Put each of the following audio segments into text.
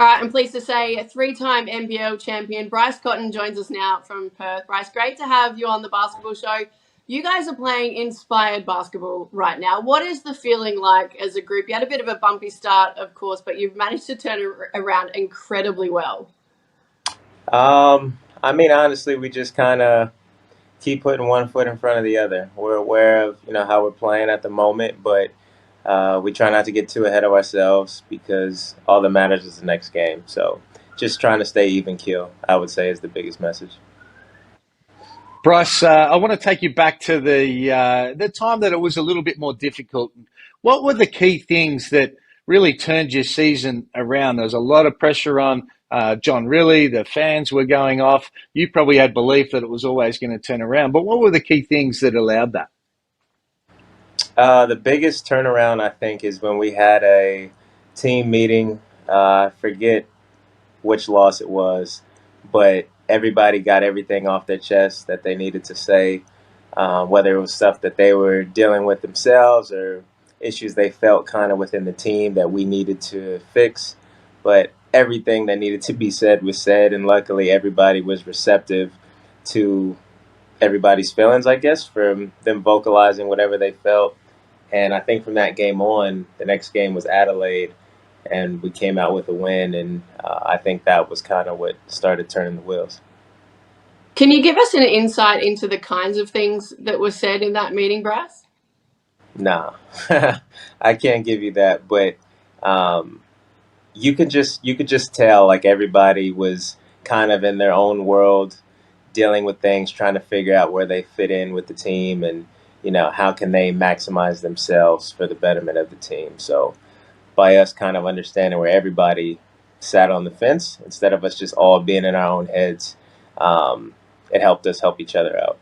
All right, I'm pleased to say a three-time NBL champion Bryce Cotton joins us now from Perth. Bryce, great to have you on the basketball show. You guys are playing inspired basketball right now. What is the feeling like as a group? You had a bit of a bumpy start, of course, but you've managed to turn it around incredibly well. Honestly, we just kind of keep putting one foot in front of the other. We're aware of, how we're playing at the moment, but we try not to get too ahead of ourselves because all that matters is the next game. So just trying to stay even keel, I would say, is the biggest message. Bryce, I want to take you back to the time that it was a little bit more difficult. What were the key things that really turned your season around? There was a lot of pressure on John Riley. The fans were going off. You probably had belief that it was always going to turn around. But what were the key things that allowed that? The biggest turnaround, I think, is when we had a team meeting. I forget which loss it was, but everybody got everything off their chest that they needed to say, whether it was stuff that they were dealing with themselves or issues they felt kind of within the team that we needed to fix. But everything that needed to be said was said, and luckily everybody was receptive to everybody's feelings, I guess, from them vocalizing whatever they felt. And I think from that game on, the next game was Adelaide, and we came out with a win. And I think that was kind of what started turning the wheels. Can you give us an insight into the kinds of things that were said in that meeting, Bryce? Nah, I can't give you that, but you could just tell like everybody was kind of in their own world, dealing with things, trying to figure out where they fit in with the team, and how can they maximize themselves for the betterment of the team. So by us kind of understanding where everybody sat on the fence instead of us just all being in our own heads, it helped us help each other out.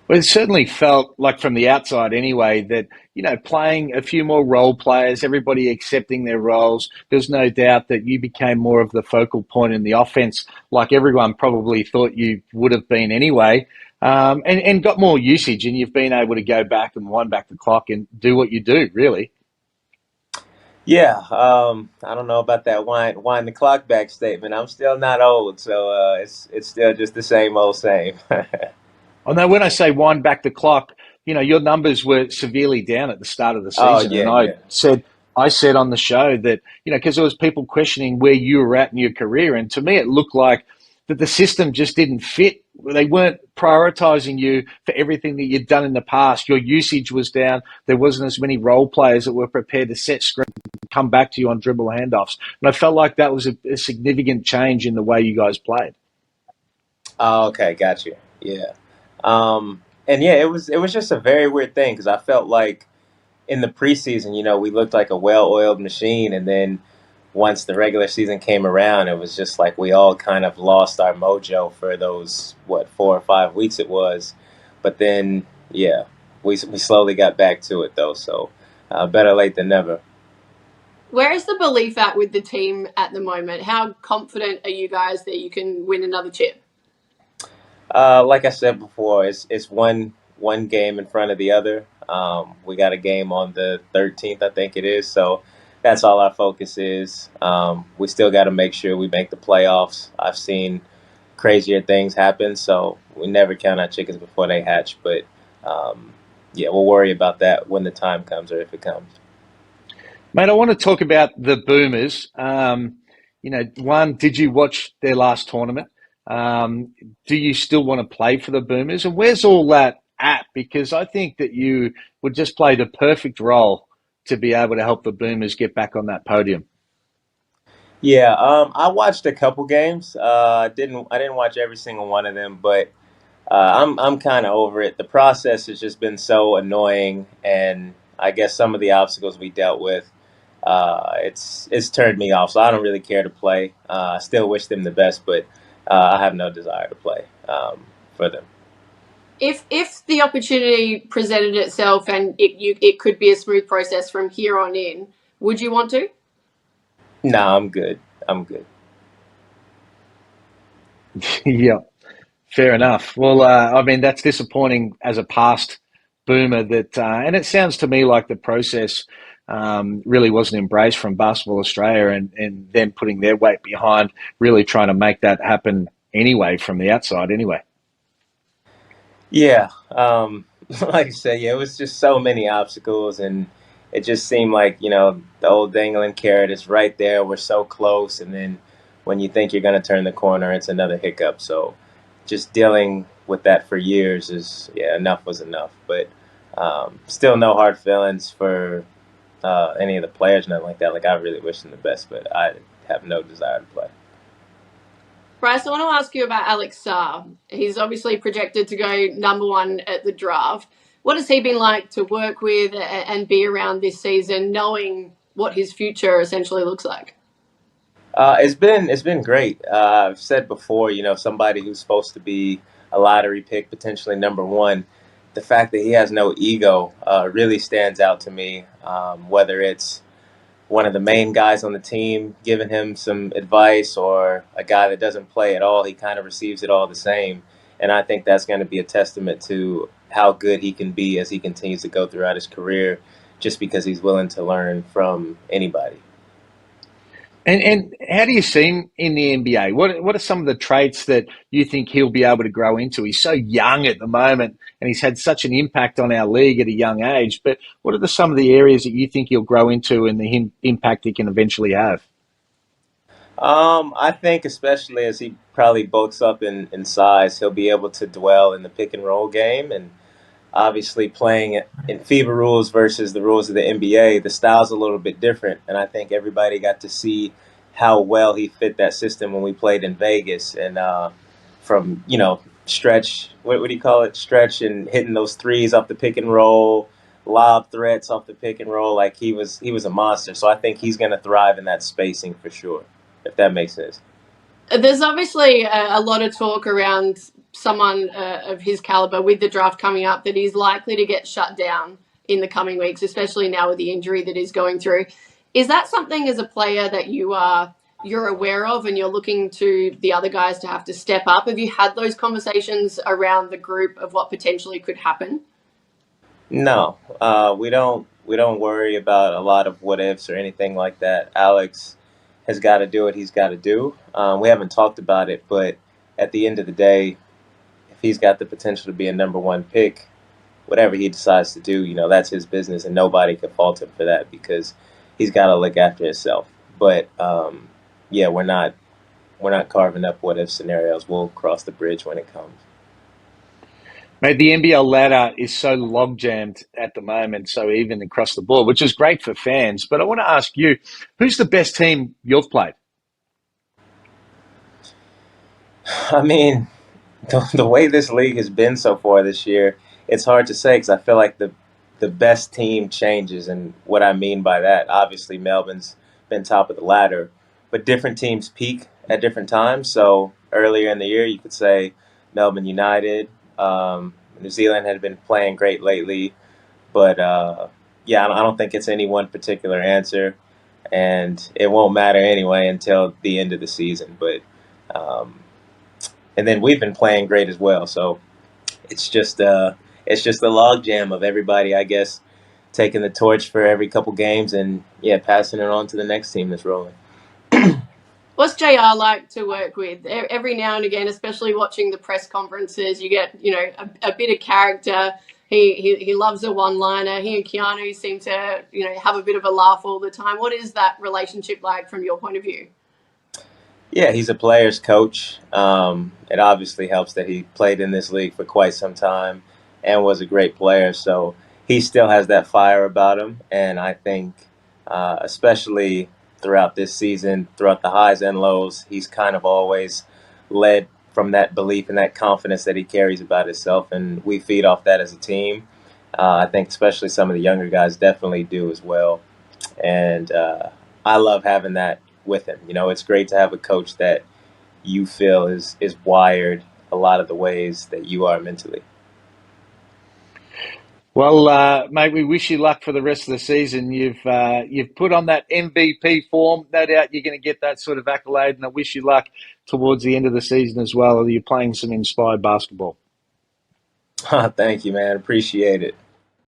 Well, it certainly felt like from the outside anyway that, playing a few more role players, everybody accepting their roles, there's no doubt that you became more of the focal point in the offense, like everyone probably thought you would have been anyway, and got more usage, and you've been able to go back and wind back the clock and do what you do, really. Yeah, I don't know about that wind the clock back statement. I'm still not old, so it's still just the same old same. I know when I say wind back the clock, your numbers were severely down at the start of the Oh season. yeah, And yeah. I said on the show that, because there was people questioning where you were at in your career. And to me, it looked like that the system just didn't fit. They weren't prioritizing you for everything that you'd done in the past. Your usage was down. There wasn't as many role players that were prepared to set screen and come back to you on dribble handoffs. And I felt like that was a significant change in the way you guys played. Oh, okay, got you. Yeah. And yeah, it was just a very weird thing because I felt like in the preseason, we looked like a well-oiled machine, and then once the regular season came around, it was just like we all kind of lost our mojo for those 4 or 5 weeks it was. But then, yeah, we slowly got back to it though. So better late than never. Where is the belief at with the team at the moment? How confident are you guys that you can win another chip? Like I said before, it's one game in front of the other. We got a game on the 13th, I think it is. So that's all our focus is. We still got to make sure we make the playoffs. I've seen crazier things happen, so we never count our chickens before they hatch. But yeah, we'll worry about that when the time comes or if it comes. Mate, I want to talk about the Boomers. One, did you watch their last tournament? Do you still want to play for the Boomers? And where's all that at? Because I think that you would just play the perfect role to be able to help the Boomers get back on that podium. Yeah, I watched a couple games. I didn't watch every single one of them, but I'm kind of over it. The process has just been so annoying, and I guess some of the obstacles we dealt with, it's turned me off. So I don't really care to play. I still wish them the best, but I have no desire to play for them. If the opportunity presented itself and it could be a smooth process from here on in, would you want to? No, I'm good. I'm good. Yeah, fair enough. Well, that's disappointing as a past Boomer. And it sounds to me like the process really wasn't embraced from Basketball Australia, and them putting their weight behind really trying to make that happen anyway from the outside anyway. Yeah, like I said, yeah, it was just so many obstacles, and it just seemed like, the old dangling carrot is right there. We're so close, and then when you think you're going to turn the corner, it's another hiccup. So just dealing with that for years is, yeah, enough was enough. But still no hard feelings for any of the players, nothing like that. Like, I really wish them the best, but I have no desire to play. Bryce, I want to ask you about Alex Sarr. He's obviously projected to go number one at the draft. What has he been like to work with and be around this season, knowing what his future essentially looks like? It's been great. I've said before, somebody who's supposed to be a lottery pick, potentially number one. The fact that he has no ego really stands out to me. Whether it's one of the main guys on the team giving him some advice, or a guy that doesn't play at all, he kind of receives it all the same. And I think that's going to be a testament to how good he can be as he continues to go throughout his career, just because he's willing to learn from anybody. And how do you see him in the NBA? What are some of the traits that you think he'll be able to grow into? He's so young at the moment, and he's had such an impact on our league at a young age. But what are some of the areas that you think he'll grow into and the impact he can eventually have? I think especially as he probably bulks up in size, he'll be able to dwell in the pick and roll game. And obviously, playing in FIBA rules versus the rules of the NBA, the style's a little bit different. And I think everybody got to see how well he fit that system when we played in Vegas. And from, stretch, what do you call it? Stretch and hitting those threes off the pick and roll, lob threats off the pick and roll. Like, he was a monster. So I think he's going to thrive in that spacing for sure, if that makes sense. There's obviously a lot of talk around someone of his caliber with the draft coming up that he's likely to get shut down in the coming weeks, especially now with the injury that he's going through. Is that something as a player that you're aware of, and you're looking to the other guys to have to step up? Have you had those conversations around the group of what potentially could happen? No, we don't worry about a lot of what ifs or anything like that. Alex has got to do what he's got to do. We haven't talked about it, but at the end of the day, if he's got the potential to be a number one pick, whatever he decides to do, that's his business, and nobody can fault him for that, because he's got to look after himself. But yeah, we're not carving up what if scenarios. We'll cross the bridge when it comes. Mate, the NBL ladder is so log jammed at the moment, so even across the board, which is great for fans. But I want to ask you, who's the best team you've played? I mean, the way this league has been so far this year, it's hard to say, because I feel like the best team changes. And what I mean by that, obviously Melbourne's been top of the ladder, but different teams peak at different times. So earlier in the year, you could say Melbourne United. New Zealand had been playing great lately, but yeah, I don't think it's any one particular answer, and it won't matter anyway until the end of the season. But um, and then we've been playing great as well. So it's just the log jam of everybody, I guess, taking the torch for every couple games, and yeah, passing it on to the next team that's rolling. What's JR like to work with? Every now and again, especially watching the press conferences, you get a bit of character. He loves a one-liner. He and Keanu seem to have a bit of a laugh all the time. What is that relationship like from your point of view? Yeah, he's a player's coach. It obviously helps that he played in this league for quite some time and was a great player. So he still has that fire about him. And I think, especially throughout this season, throughout the highs and lows, he's kind of always led from that belief and that confidence that he carries about himself. And we feed off that as a team. I think especially some of the younger guys definitely do as well. And I love having that with him. It's great to have a coach that you feel is wired a lot of the ways that you are mentally. Well, mate, we wish you luck for the rest of the season. You've put on that MVP form. No doubt you're going to get that sort of accolade, and I wish you luck towards the end of the season as well. You're playing some inspired basketball. Thank you, man. Appreciate it.